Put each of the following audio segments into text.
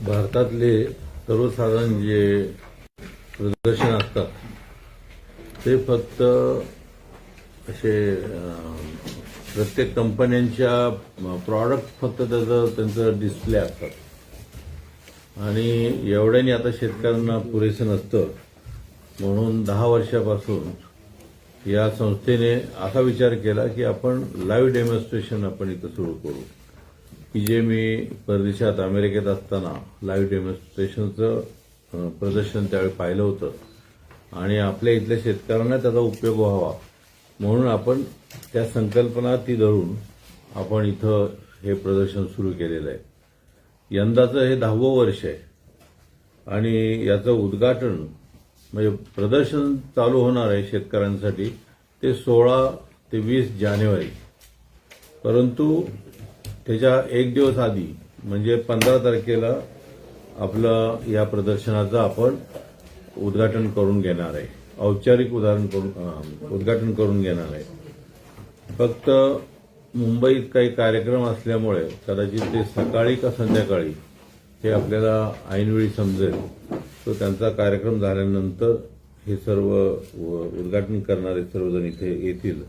भारतातले सर्वसाधारण जे प्रदर्शन असतात ते फक्त असे प्रत्येक कंपन्यांच्या प्रॉडक्ट फक्त त्यांचं डिस्प्ले असतात आणि एवढ्याने आता शेतकऱ्यांना पुरेसं नसतं. म्हणून 10 वर्षापासून या संस्थेने असा विचार केला की आपण लाईव्ह डेमॉन्स्ट्रेशन आपण इथं सुरू करू, की जे मी परदेशात अमेरिकेत असताना लाईव्ह डेमॉन्स्ट्रेशनचं प्रदर्शन त्यावेळी पाहिलं होतं आणि आपल्या इथल्या शेतकऱ्यांना त्याचा उपयोग व्हावा म्हणून आपण त्या संकल्पना ती धरून आपण इथं हे प्रदर्शन सुरू केलेलं आहे. यंदाचं हे 10वं वर्ष आहे आणि याचं उद्घाटन म्हणजे प्रदर्शन चालू होणार आहे शेतकऱ्यांसाठी ते 16 ते 20 जानेवारी, परंतु त्याच्या एक दिवस आधी म्हणजे 15 तारखेला आपलं या प्रदर्शनाचं आपण उद्घाटन करून घेणार आहे, औपचारिक उद्घाटन करून घेणार आहे. फक्त मुंबईत काही कार्यक्रम असल्यामुळे कदाचित ते सकाळी का संध्याकाळी हे आपल्याला ऐनवेळी समजेल. तो त्यांचा कार्यक्रम झाल्यानंतर हे सर्व उद्घाटन करणारे सर्वजण इथे येतील.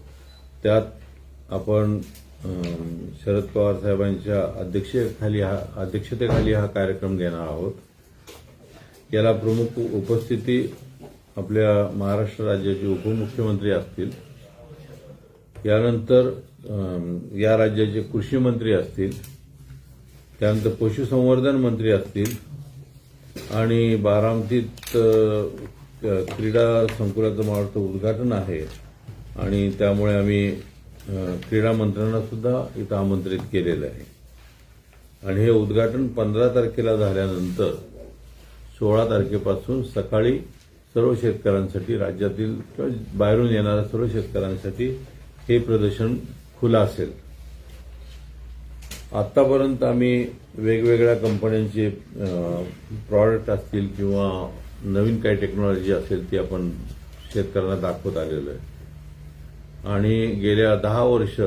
त्यात आपण शरद पवार साहेबांच्या अध्यक्षतेखाली हा कार्यक्रम घेणार आहोत. याला प्रमुख उपस्थिती आपल्या महाराष्ट्र राज्याचे उपमुख्यमंत्री असतील, यानंतर या राज्याचे कृषी मंत्री असतील, त्यानंतर पशुसंवर्धन मंत्री असतील आणि बारामतीत क्रीडा संकुलाचं मला वाटतं उद्घाटन आहे आणि त्यामुळे आम्ही क्रीडा मंत्र्यांना सुद्धा इथं आमंत्रित केलेलं आहे. आणि हे उद्घाटन 15 तारखेला झाल्यानंतर 16 तारखेपासून सकाळी सर्व शेतकऱ्यांसाठी, राज्यातील किंवा बाहेरून येणाऱ्या सर्व शेतकऱ्यांसाठी हे प्रदर्शन खुलं असेल. आतापर्यंत आम्ही वेगवेगळ्या कंपन्यांचे प्रॉडक्ट असतील किंवा नवीन काही टेक्नॉलॉजी असेल ती आपण शेतकऱ्यांना दाखवत आलेलो आहे आणि गेल्या 10 वर्ष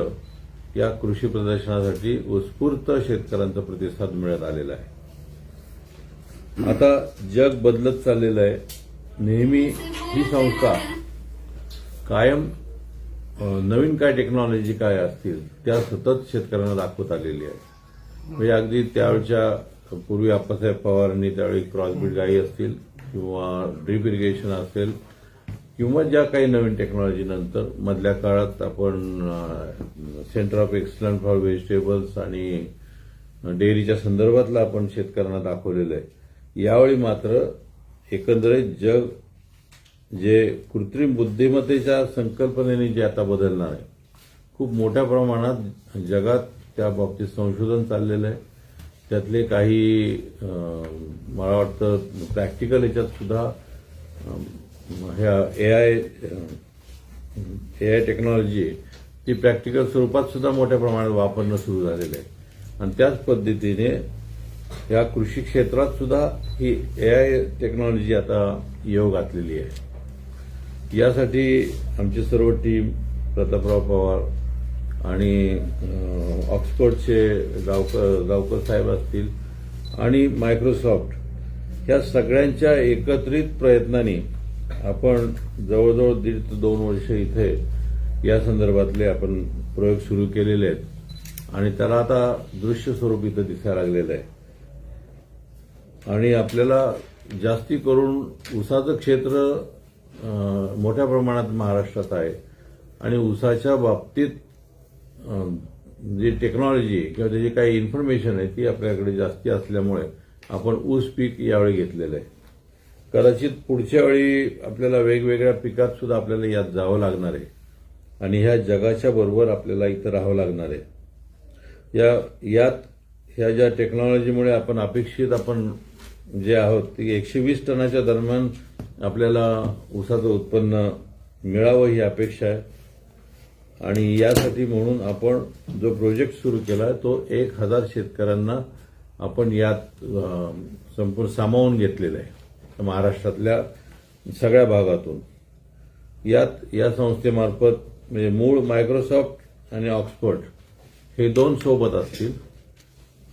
या कृषी प्रदर्शनासाठी उत्स्फूर्त शेतकऱ्यांचा प्रतिसाद मिळत आलेला आहे. आता जग बदलत चाललेलं आहे. नेहमी ही संस्था कायम नवीन काय टेक्नॉलॉजी काय असतील त्या सतत शेतकऱ्यांना दाखवत आलेली आहे. म्हणजे अगदी त्यावेळच्या पूर्वी आप्पासाहेब पवारांनी त्यावेळी क्रॉसब्रीड गायी असतील किंवा ड्रीप इरिगेशन असेल किंवा ज्या काही नवीन टेक्नॉलॉजी नंतर मधल्या काळात आपण centre of excellence for vegetables आणि डेअरीच्या संदर्भातलं आपण शेतकऱ्यांना दाखवलेलं आहे. यावेळी मात्र एकंदरीत जग जे कृत्रिम बुद्धिमत्तेच्या संकल्पनेने जे आता बदलणार आहे, खूप मोठ्या प्रमाणात जगात त्या बाबतीत संशोधन चाललेलं आहे. त्यातले काही मला वाटतं प्रॅक्टिकल याच्यात सुद्धा ह्या एआय टेक्नॉलॉजी ती प्रॅक्टिकल स्वरूपात सुद्धा मोठ्या प्रमाणात वापरणं सुरू झालेलं आहे आणि त्याच पद्धतीने या कृषी क्षेत्रात सुद्धा ही एआय टेक्नॉलॉजी आता येऊ घातलेली आहे. यासाठी आमची सर्व टीम, प्रतापराव पवार आणि ऑक्सफोर्डचे गावकर साहेब असतील आणि मायक्रोसॉफ्ट या सगळ्यांच्या एकत्रित प्रयत्नांनी आपण जवळजवळ 1.5 ते 2 वर्ष इथे या संदर्भातले आपण प्रयोग सुरू केलेले आहेत आणि त्याला आता दृश्य स्वरूप इथं दिसायला लागलेलं आहे. आणि आपल्याला जास्ती करून ऊसाचं क्षेत्र मोठ्या प्रमाणात महाराष्ट्रात आहे आणि ऊसाच्या बाबतीत जी टेक्नॉलॉजी किंवा त्याची काही इन्फॉर्मेशन आहे ती आपल्याकडे जास्ती असल्यामुळे आपण ऊस पीक यावेळी घेतलेलं आहे. कदाचित पुढच्या वेळी आपल्याला वेगवेगळ्या पिकात सुद्धा आपल्याला यात जावं लागणार आहे आणि ह्या जगाच्या बरोबर आपल्याला इथं राहावं लागणार आहे. ह्या ज्या टेक्नॉलॉजीमुळे आपण अपेक्षित आपण जे आहोत ती 120 टनाच्या दरम्यान आपल्याला ऊसाचं उत्पन्न मिळावं ही अपेक्षा आहे आणि यासाठी म्हणून आपण जो प्रोजेक्ट सुरू केला आहे तो 1000 शेतकऱ्यांना आपण यात संपूर्ण सामावून घेतलेलं आहे महाराष्ट्रातल्या सगळ्या भागातून. या संस्थेमार्फत म्हणजे मूळ मायक्रोसॉफ्ट आणि ऑक्सफोर्ड हे 2 सोबत असतील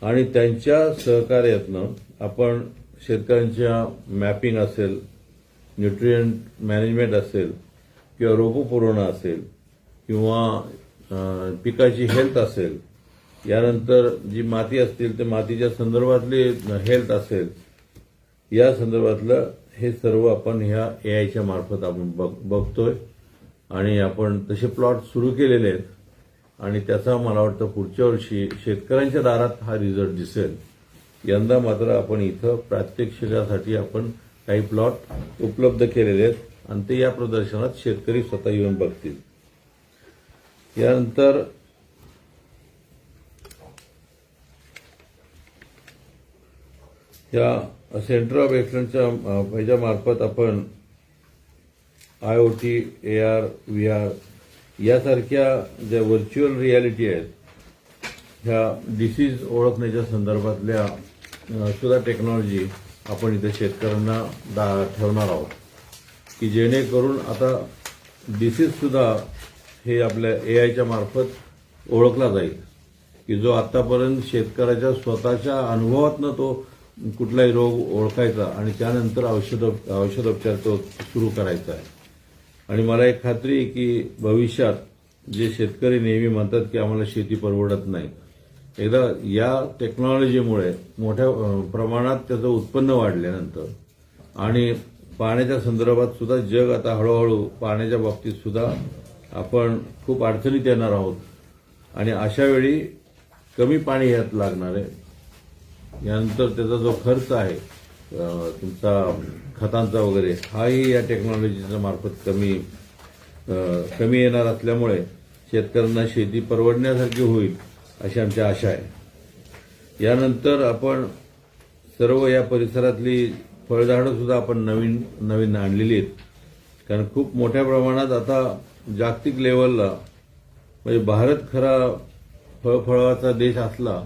आणि त्यांच्या सहकार्यातनं आपण शेतकऱ्यांच्या मॅपिंग असेल, न्यूट्रिएंट मॅनेजमेंट असेल किंवा रोपपुरवणा असेल किंवा पिकाची हेल्थ असेल, यानंतर जी माती असतील ते मातीच्या संदर्भातली हेल्थ असेल, या संदर्भातलं हे सर्व आपण ह्या एआयच्या मार्फत आपण बघतोय आणि आपण तसे प्लॉट सुरू केलेले आहेत आणि त्याचा मला वाटतं पुढच्या वर्षी शेतकऱ्यांच्या दारात हा रिझल्ट दिसेल. यंदा मात्र आपण इथं प्रात्यक्षिकासाठी आपण काही प्लॉट उपलब्ध केलेले आहेत आणि ते या प्रदर्शनात शेतकरी स्वतः येऊन बघतील. यानंतर या सेंटर ऑफ एक्सलन्सच्या ह्याच्या मार्फत आपण IoT, AR, VR यासारख्या ज्या व्हर्च्युअल रियालिटी आहेत, ह्या डिसीज ओळखण्याच्या संदर्भातल्या सुद्धा टेक्नॉलॉजी आपण इथे शेतकऱ्यांना ठेवणार आहोत की जेणेकरून आता डिसीज सुद्धा हे आपल्या एआयच्या मार्फत ओळखला जाईल की जो आतापर्यंत शेतकऱ्याच्या स्वतःच्या अनुभवातनं तो कुठलाही रोग ओळखायचा आणि त्यानंतर औषधोपचार तो सुरू करायचा आहे. आणि मला एक खात्री आहे की भविष्यात जे शेतकरी नेहमी म्हणतात की आम्हाला शेती परवडत नाही, एकदा या टेक्नॉलॉजीमुळे मोठ्या प्रमाणात त्याचं उत्पन्न वाढल्यानंतर आणि पाण्याच्या संदर्भात सुद्धा जग आता हळूहळू पाण्याच्या बाबतीत सुद्धा आपण खूप अडचणीत येणार आहोत आणि अशा वेळी कमी पाणी यात लागणार आहे. यानंतर त्याचा जो खर्च आहे तुमचा खतांचा वगैरे, हाही या टेक्नॉलॉजीच्या मार्फत कमी येणार असल्यामुळे शेतकऱ्यांना शेती परवडण्यासारखी होईल अशी आमची आशा आहे. यानंतर आपण सर्व या परिसरातली फळझाडं सुद्धा आपण नवीन आणलेली आहेत, कारण खूप मोठ्या प्रमाणात आता जागतिक लेवलला म्हणजे भारत खरा फळफळाचा देश असला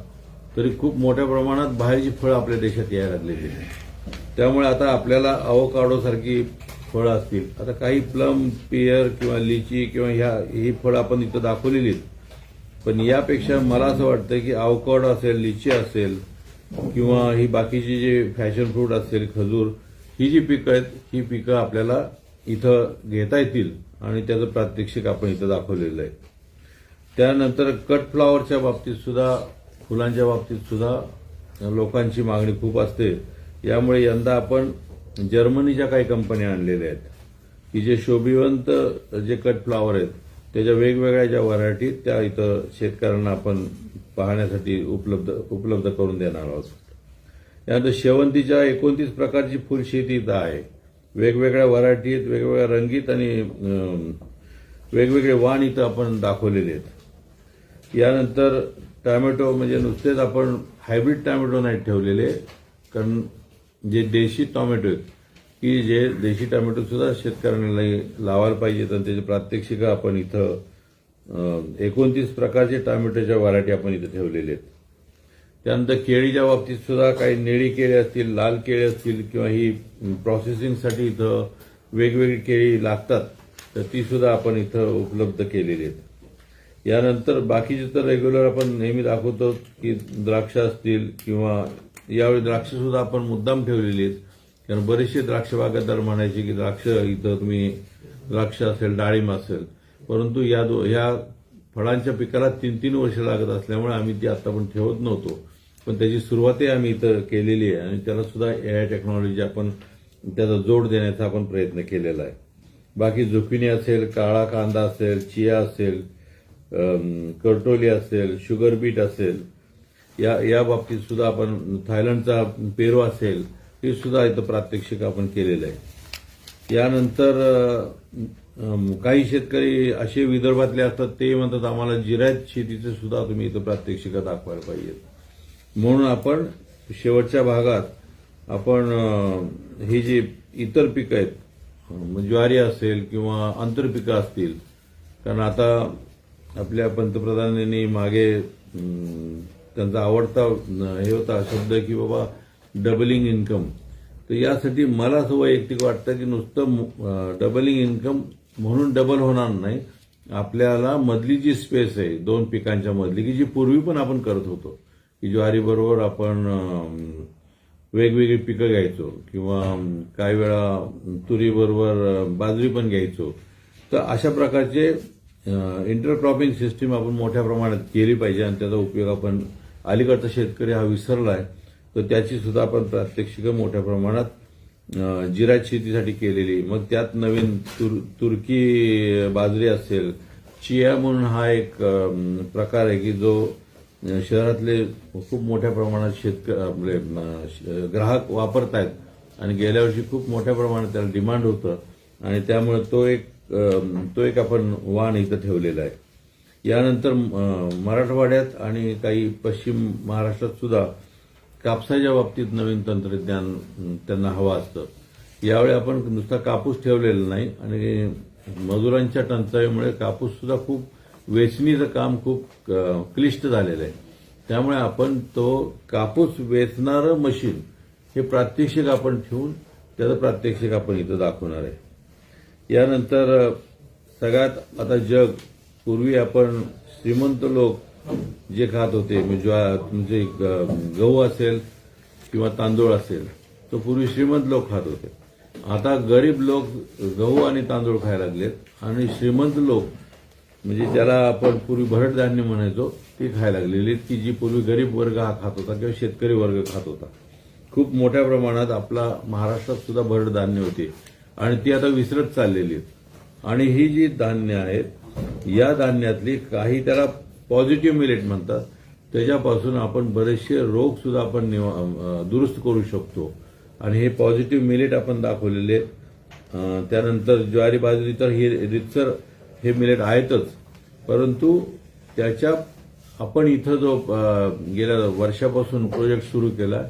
तरी खूप मोठ्या प्रमाणात बाहेरची फळं आपल्या देशात यायला लागलेली आहेत. त्यामुळे आता आपल्याला अवोकाडो सारखी फळं असतील, आता काही प्लम, पियर किंवा लिची किंवा ही फळं आपण इथं दाखवलेली आहेत, पण यापेक्षा मला असं वाटतं की अवोकाडो असेल, लिची असेल किंवा ही बाकीची जे फॅशन फ्रूट असेल, खजूर, ही जी पिकं आहेत, ही पिकं आपल्याला इथं घेता येतील आणि त्याचं प्रात्यक्षिक आपण इथं दाखवलेलं आहे. त्यानंतर कट फ्लॉवरच्या बाबतीत सुद्धा, फुलांच्या बाबतीत सुद्धा लोकांची मागणी खूप असते. यामुळे यंदा आपण जर्मनीच्या काही कंपन्या आणलेल्या आहेत की जे शोभिवंत जे कट फ्लॉवर आहेत त्याच्या वेगवेगळ्या ज्या व्हरायटी त्या इथं शेतकऱ्यांना आपण पाहण्यासाठी उपलब्ध करून देणार आहोत. यानंतर शेवंतीच्या 29 प्रकारची फुलशेती इथं आहे. वेगवेगळ्या व्हरायटीत, वेगवेगळ्या रंगीत आणि वेगवेगळे वाण इथं आपण दाखवलेले आहेत. यानंतर टोमॅटो म्हणजे नुसतेच आपण हायब्रिड टोमॅटो नाही ठेवलेले, कारण जे देशी टोमॅटो आहेत की जे देशी टोमॅटो सुद्धा शेतकऱ्यांना लावायला पाहिजेत आणि त्याचे प्रात्यक्षिक आपण इथं 29 प्रकारचे टोमॅटोच्या व्हरायटी आपण इथं ठेवलेले आहेत. त्यानंतर केळीच्या बाबतीत सुद्धा काही निळी केळी असतील, लाल केळी असतील किंवा ही प्रोसेसिंगसाठी इथं वेगवेगळी केळी लागतात तर ती सुद्धा आपण इथं उपलब्ध केलेली आहेत. यानंतर बाकीचे तर रेग्युलर आपण नेहमी दाखवतो की द्राक्ष असतील किंवा यावेळी द्राक्ष सुद्धा आपण मुद्दाम ठेवलेली आहेत, कारण बरेचसे द्राक्ष बागायतदार म्हणायचे की द्राक्ष इथं तुम्ही द्राक्ष असेल, डाळिंब असेल, परंतु या फळांच्या पिकाला 3-3 वर्ष लागत असल्यामुळे आम्ही ती आता पण ठेवत नव्हतो, पण त्याची सुरुवातही आम्ही इथं केलेली आहे आणि त्याला सुद्धा एआय टेक्नॉलॉजी आपण त्याचा जोड देण्याचा आपण प्रयत्न केलेला आहे. बाकी झुकिनी असेल, काळा कांदा असेल, चिया असेल, करटोली असेल, शुगर बीट असेल, या बाबतीत सुद्धा आपण थायलंडचा पेरू असेल, हे सुद्धा इथं प्रात्यक्षिक आपण केलेलं आहे. यानंतर काही शेतकरी असे विदर्भातले असतात ते म्हणतात आम्हाला जिरायत शेतीचे सुद्धा तुम्ही इथं प्रात्यक्षिका दाखवायला पाहिजेत. म्हणून आपण शेवटच्या भागात आपण ही जी इतर पिकं आहेत, ज्वारी असेल किंवा आंतरपिकं असतील, कारण आता आपल्या पंतप्रधानांनी मागे त्यांचा आवडता हे होता शब्द की बाबा डबलिंग इन्कम, तर यासाठी मला असं वैयक्तिक वाटतं की नुसतं डबलिंग इन्कम म्हणून डबल होणार नाही, आपल्याला मधली जी स्पेस आहे दोन पिकांच्या मधली की जी पूर्वी पण आपण करत होतो की ज्वारी बरोबर आपण वेगवेगळी पिकं घ्यायचो किंवा काही वेळा तुरी बरोबर बाजरी पण घ्यायचो. तर अशा प्रकारचे इंटरक्रॉपिंग सिस्टीम आपण मोठ्या प्रमाणात केली पाहिजे आणि त्याचा उपयोग आपण अलीकडचा शेतकरी हा विसरलाय. तर त्याची सुद्धा आपण प्रात्यक्षिकं मोठ्या प्रमाणात जिरायत शेतीसाठी केलेली. मग त्यात नवीन तुर्की बाजरी असेल, चिया म्हणून हा एक प्रकार आहे की जो शहरातले खूप मोठ्या प्रमाणात आपले ग्राहक वापरतायत आणि गेल्या वर्षी खूप मोठ्या प्रमाणात त्याला डिमांड होतं आणि त्यामुळे तो एक आपण वाण इथं ठेवलेला आहे. यानंतर मराठवाड्यात आणि काही पश्चिम महाराष्ट्रात सुद्धा कापसाच्या बाबतीत नवीन तंत्रज्ञान त्यांना हवं असतं. यावेळी आपण नुसता कापूस ठेवलेला नाही आणि मजुरांच्या टंचाईमुळे कापूस सुद्धा खूप वेचणीचं काम खूप क्लिष्ट झालेलं आहे. त्यामुळे आपण तो कापूस वेचणारं मशीन हे प्रात्यक्षिक आपण ठेवून त्याचं प्रात्यक्षिक आपण इथं दाखवणार आहे. यानंतर सगळ्यात आता जग पूर्वी आपण श्रीमंत लोक जे खात होते म्हणजे गहू असेल किंवा तांदूळ असेल तो पूर्वी श्रीमंत लोक खात होते. आता गरीब लोक गहू आणि तांदूळ खायला लागलेत आणि श्रीमंत लोक म्हणजे ज्याला आपण पूर्वी भरड धान्य म्हणायचो ती खायला लागलेली की जी पूर्वी गरीब वर्ग हा खात होता किंवा शेतकरी वर्ग खात होता. खूप मोठ्या प्रमाणात आपला महाराष्ट्रात सुद्धा भरड धान्य होती आणि ती आता विसरत चाललेली आहेत. आणि ही जी धान्य आहेत या धान्यातली काही त्याला पॉझिटिव्ह मिलेट म्हणतात त्याच्यापासून आपण बरेचसे रोग सुद्धा आपण दुरुस्त करू शकतो आणि हे पॉझिटिव्ह मिलेट आपण दाखवलेले. त्यानंतर ज्वारी बाजरी तर ही रितसर हे मिलेट आहेतच, परंतु त्याच्या आपण इथं जो गेल्या वर्षापासून प्रोजेक्ट सुरू केला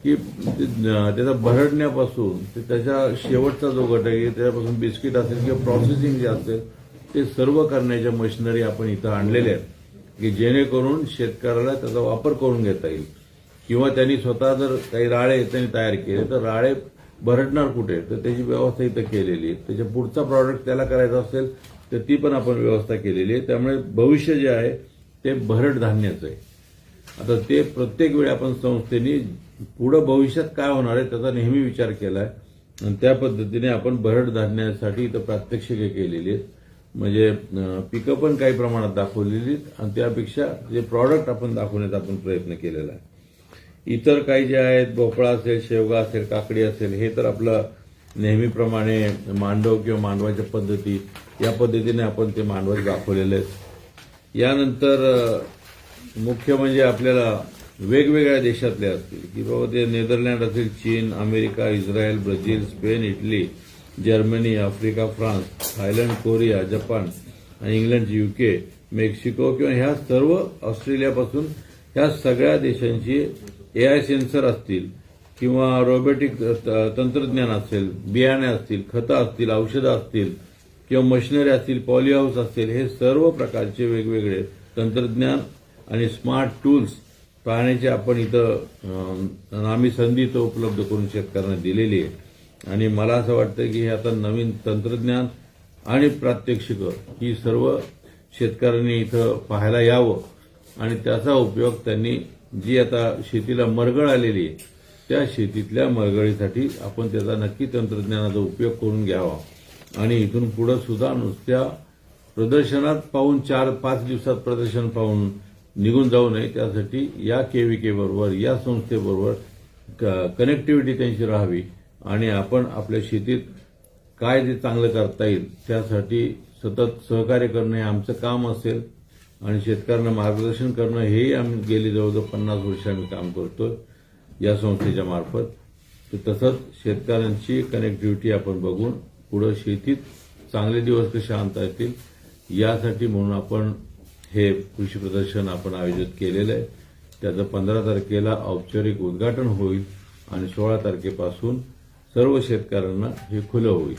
की त्याचा भरडण्यापासून ते त्याच्या शेवटचा जो घटक आहे त्याच्यापासून बिस्किट असेल किंवा प्रोसेसिंग जे असेल ते सर्व करण्याच्या मशिनरी आपण इथं आणलेल्या आहेत की जेणेकरून शेतकऱ्याला त्याचा वापर करून घेता येईल. किंवा त्यांनी स्वतः जर काही राळे त्यांनी तयार केले तर राळे भरडणार कुठे तर त्याची व्यवस्था इथं केलेली आहे. त्याच्या पुढचा प्रॉडक्ट त्याला करायचा असेल तर ती पण आपण व्यवस्था केलेली आहे. त्यामुळे भविष्य जे आहे ते भरड धान्याचं आहे. आता ते प्रत्येक वेळी आपण संस्थेने पुढं भविष्यात काय होणार आहे त्याचा नेहमी विचार केलाय आणि त्या पद्धतीने आपण भरड धान्यासाठी इथं प्रात्यक्षिके केलेली आहेत. म्हणजे पिकं पण काही प्रमाणात दाखवलेली आहेत आणि त्यापेक्षा जे प्रॉडक्ट आपण दाखवण्याचा आपण प्रयत्न केलेला आहे. इतर काही जे आहेत भोपळा असेल, शेवगा असेल, काकडी असेल हे तर आपलं नेहमीप्रमाणे मांडव किंवा मांडवाच्या पद्धती या पद्धतीने आपण ते मांडव दाखवलेले आहेत. यानंतर मुख्य म्हणजे आपल्याला वेगवेगळ्या देशातले असतील की बाबा ते नेदरलँड असेल, चीन, America, Israel, Brazil, Spain, Italy, Germany, Africa, France, Thailand, Korea, Japan आणि इंग्लंड, यूके, मेक्सिको किंवा ह्या सर्व ऑस्ट्रेलियापासून ह्या सगळ्या देशांची AI सेन्सर असतील किंवा रोबोटिक तंत्रज्ञान असेल, बियाणे असतील, खतं असतील, औषधं असतील किंवा मशिनरी असतील, पॉली हाऊस असतील हे सर्व प्रकारचे वेगवेगळे तंत्रज्ञान आणि स्मार्ट टूल्स पाहण्याची आपण इथं आम्ही संधी तो उपलब्ध करून शेतकऱ्यांना दिलेली आहे. आणि मला असं वाटतं की हे आता नवीन तंत्रज्ञान आणि प्रात्यक्षिकं ही सर्व शेतकऱ्यांनी इथं पाहायला यावं आणि त्याचा उपयोग त्यांनी जी आता शेतीला मरगळ आलेली आहे त्या शेतीतल्या मरगळीसाठी आपण त्याचा नक्की तंत्रज्ञानाचा उपयोग करून घ्यावा आणि इथून पुढे सुद्धा नुसत्या प्रदर्शनात पाहून 4-5 दिवसात प्रदर्शन पाहून निघून जाऊ नये. त्यासाठी या KVK बरोबर या संस्थेबरोबर कनेक्टिव्हिटी त्यांची राहावी आणि आपण आपल्या शेतीत काय जे चांगलं करता येईल त्यासाठी सतत सहकार्य करणं हे आमचं काम असेल आणि शेतकऱ्यांना मार्गदर्शन करणं हेही आम्ही गेली जवळजवळ 50 वर्ष आम्ही काम करतोय या संस्थेच्या मार्फत. तसंच शेतकऱ्यांची कनेक्टिव्हिटी आपण बघून पुढे शेतीत चांगले दिवस कसे आणता येतील यासाठी म्हणून आपण हे कृषी प्रदर्शन आपण आयोजित केलेलं आहे. त्याचं 15 तारखेला औपचारिक उद्घाटन होईल आणि 16 तारखेपासून सर्व शेतकऱ्यांना हे खुलं होईल.